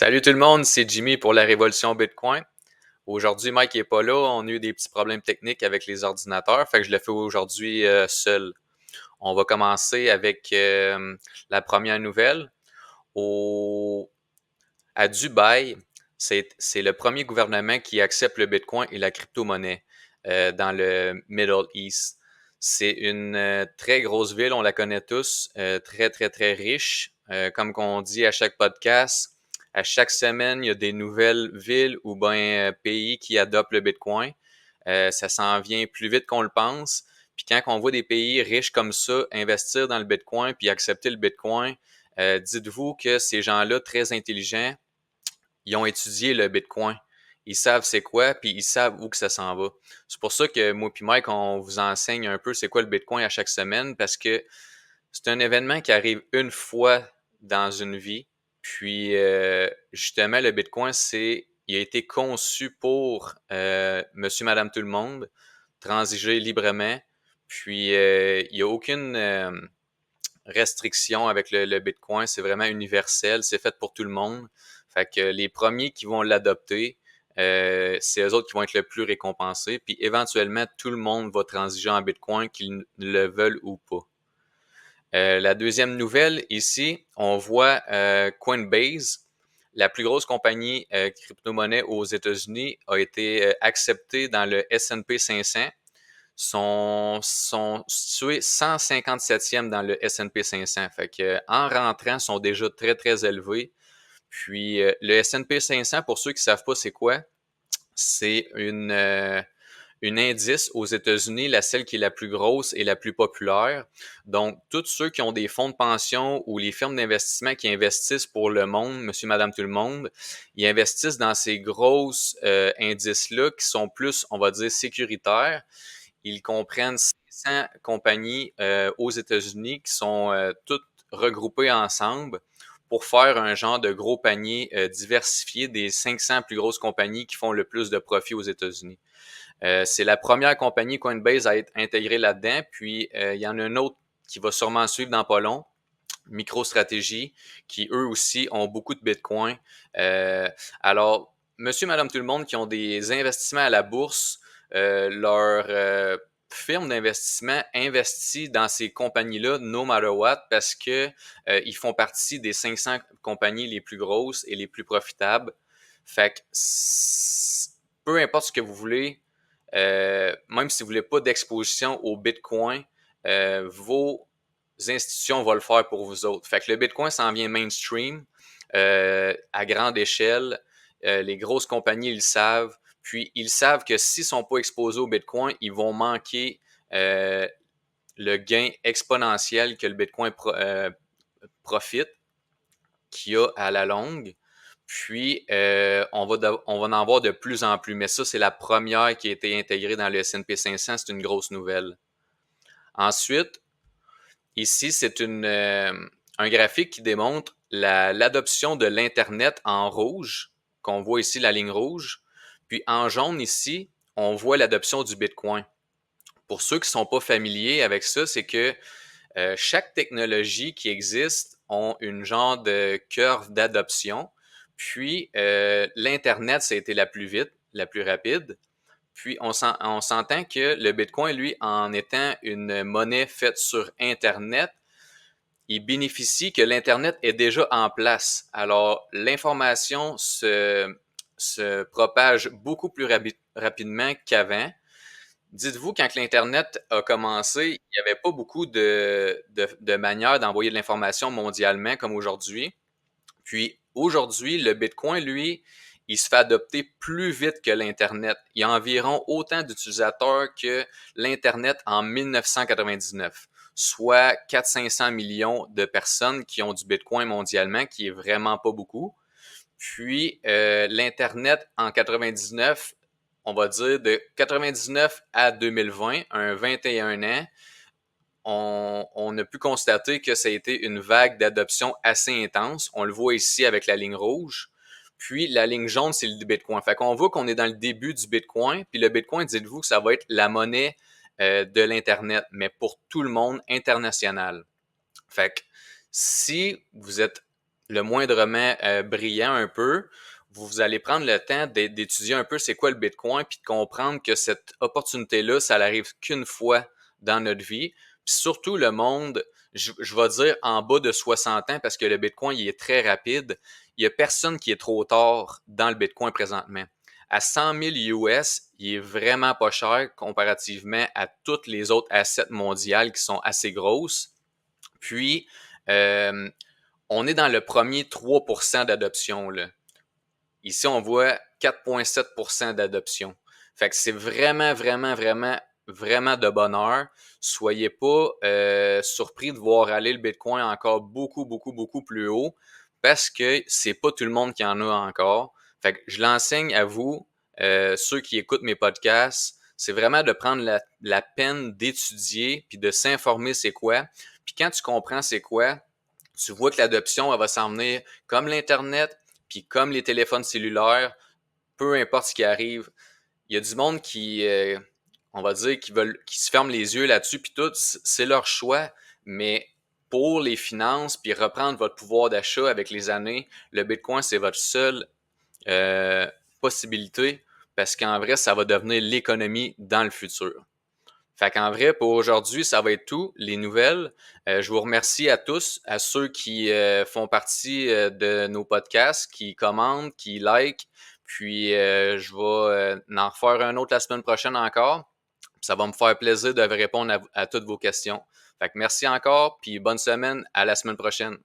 Salut tout le monde, c'est Jimmy pour la Révolution Bitcoin. Aujourd'hui, Mike est pas là, on a eu des petits problèmes techniques avec les ordinateurs, fait que je le fais aujourd'hui seul. On va commencer avec la première nouvelle. Au, à Dubaï, c'est le premier gouvernement qui accepte le Bitcoin et la crypto-monnaie dans le Middle East. C'est une très grosse ville, on la connaît tous, très, très, très riche. Comme on dit à chaque podcast, à chaque semaine, il y a des nouvelles villes ou bien pays qui adoptent le Bitcoin. Ça s'en vient plus vite qu'on le pense. Puis quand on voit des pays riches comme ça investir dans le Bitcoin puis accepter le Bitcoin, dites-vous que ces gens-là, très intelligents, ils ont étudié le Bitcoin. Ils savent c'est quoi, puis ils savent où que ça s'en va. C'est pour ça que moi puis Mike, on vous enseigne un peu c'est quoi le Bitcoin à chaque semaine, parce que c'est un événement qui arrive une fois dans une vie. Puis justement, le Bitcoin, il a été conçu pour monsieur, madame, tout le monde, transiger librement. Puis il n'y a aucune restriction avec le Bitcoin. C'est vraiment universel. C'est fait pour tout le monde. Fait que les premiers qui vont l'adopter, c'est eux autres qui vont être le plus récompensés. Puis éventuellement, tout le monde va transiger en Bitcoin, qu'ils le veulent ou pas. La deuxième nouvelle, ici, on voit Coinbase, la plus grosse compagnie crypto-monnaie aux États-Unis, a été acceptée dans le S&P 500. Sont situés 157e dans le S&P 500. Fait que, en rentrant, sont déjà très, très élevés. Puis, le S&P 500, pour ceux qui savent pas c'est quoi, c'est une indice aux États-Unis, celle qui est la plus grosse et la plus populaire. Donc, tous ceux qui ont des fonds de pension ou les firmes d'investissement qui investissent pour le monde, monsieur, madame, tout le monde, ils investissent dans ces grosses indices-là qui sont plus, on va dire, sécuritaires. Ils comprennent 500 compagnies aux États-Unis qui sont toutes regroupées ensemble pour faire un genre de gros panier diversifié des 500 plus grosses compagnies qui font le plus de profit aux États-Unis. C'est la première compagnie Coinbase à être intégrée là-dedans, puis il y en a une autre qui va sûrement suivre dans pas long, MicroStrategy, qui eux aussi ont beaucoup de Bitcoin. Alors, monsieur, madame, tout le monde qui ont des investissements à la bourse, leur firme d'investissement investit dans ces compagnies-là, no matter what, parce que ils font partie des 500 compagnies les plus grosses et les plus profitables. Fait que peu importe ce que vous voulez, même si vous voulez pas d'exposition au Bitcoin, vos institutions vont le faire pour vous autres. Fait que le Bitcoin s'en vient mainstream à grande échelle. Les grosses compagnies, ils le savent. Puis, ils savent que s'ils sont pas exposés au Bitcoin, ils vont manquer le gain exponentiel que le Bitcoin profite, qu'il y a à la longue. Puis, on va en avoir de plus en plus. Mais ça, c'est la première qui a été intégrée dans le S&P 500. C'est une grosse nouvelle. Ensuite, ici, c'est un graphique qui démontre l'adoption de l'Internet en rouge, qu'on voit ici la ligne rouge. Puis en jaune ici, on voit l'adoption du Bitcoin. Pour ceux qui ne sont pas familiers avec ça, c'est que chaque technologie qui existe ont une genre de curve d'adoption. Puis l'Internet, ça a été la plus vite, la plus rapide. Puis on s'entend que le Bitcoin, lui, en étant une monnaie faite sur Internet, il bénéficie que l'Internet est déjà en place. Alors, l'information se propage beaucoup plus rapidement qu'avant. Dites-vous, quand l'Internet a commencé, il n'y avait pas beaucoup de manières d'envoyer de l'information mondialement comme aujourd'hui. Puis aujourd'hui, le Bitcoin, lui, il se fait adopter plus vite que l'Internet. Il y a environ autant d'utilisateurs que l'Internet en 1999, soit 400-500 millions de personnes qui ont du Bitcoin mondialement, qui est vraiment pas beaucoup. Puis l'Internet en 99, on va dire de 99 à 2020, un 21 ans, on a pu constater que ça a été une vague d'adoption assez intense. On le voit ici avec la ligne rouge. Puis la ligne jaune, c'est le Bitcoin. Fait qu'on voit qu'on est dans le début du Bitcoin. Puis le Bitcoin, dites-vous que ça va être la monnaie de l'Internet, mais pour tout le monde international. Fait que si vous êtes le moindrement brillant un peu, vous allez prendre le temps d'étudier un peu c'est quoi le Bitcoin, puis de comprendre que cette opportunité-là, ça n'arrive qu'une fois dans notre vie. Puis surtout le monde, je vais dire en bas de 60 ans, parce que le Bitcoin, il est très rapide. Il n'y a personne qui est trop tard dans le Bitcoin présentement. À 100 000 US, il est vraiment pas cher comparativement à toutes les autres assets mondiales qui sont assez grosses. Puis, euh, on est dans le premier 3% d'adoption, là. Ici, on voit 4,7% d'adoption. Fait que c'est vraiment, vraiment, vraiment, vraiment de bonheur. Soyez pas surpris de voir aller le Bitcoin encore beaucoup, beaucoup, beaucoup plus haut parce que c'est pas tout le monde qui en a encore. Fait que je l'enseigne à vous, ceux qui écoutent mes podcasts, c'est vraiment de prendre la peine d'étudier puis de s'informer c'est quoi. Puis quand tu comprends c'est quoi, tu vois que l'adoption, elle va s'en venir comme l'Internet, puis comme les téléphones cellulaires, peu importe ce qui arrive. Il y a du monde qui, on va dire, qui se ferment les yeux là-dessus, puis tout, c'est leur choix, mais pour les finances, puis reprendre votre pouvoir d'achat avec les années, le Bitcoin, c'est votre seule euh, possibilité, parce qu'en vrai, ça va devenir l'économie dans le futur. Fait qu'en vrai, pour aujourd'hui, ça va être tout, les nouvelles. Je vous remercie à tous, à ceux qui font partie de nos podcasts, qui commentent, qui likent. Puis je vais en refaire un autre la semaine prochaine encore. Ça va me faire plaisir de répondre à toutes vos questions. Fait que merci encore, puis bonne semaine, à la semaine prochaine.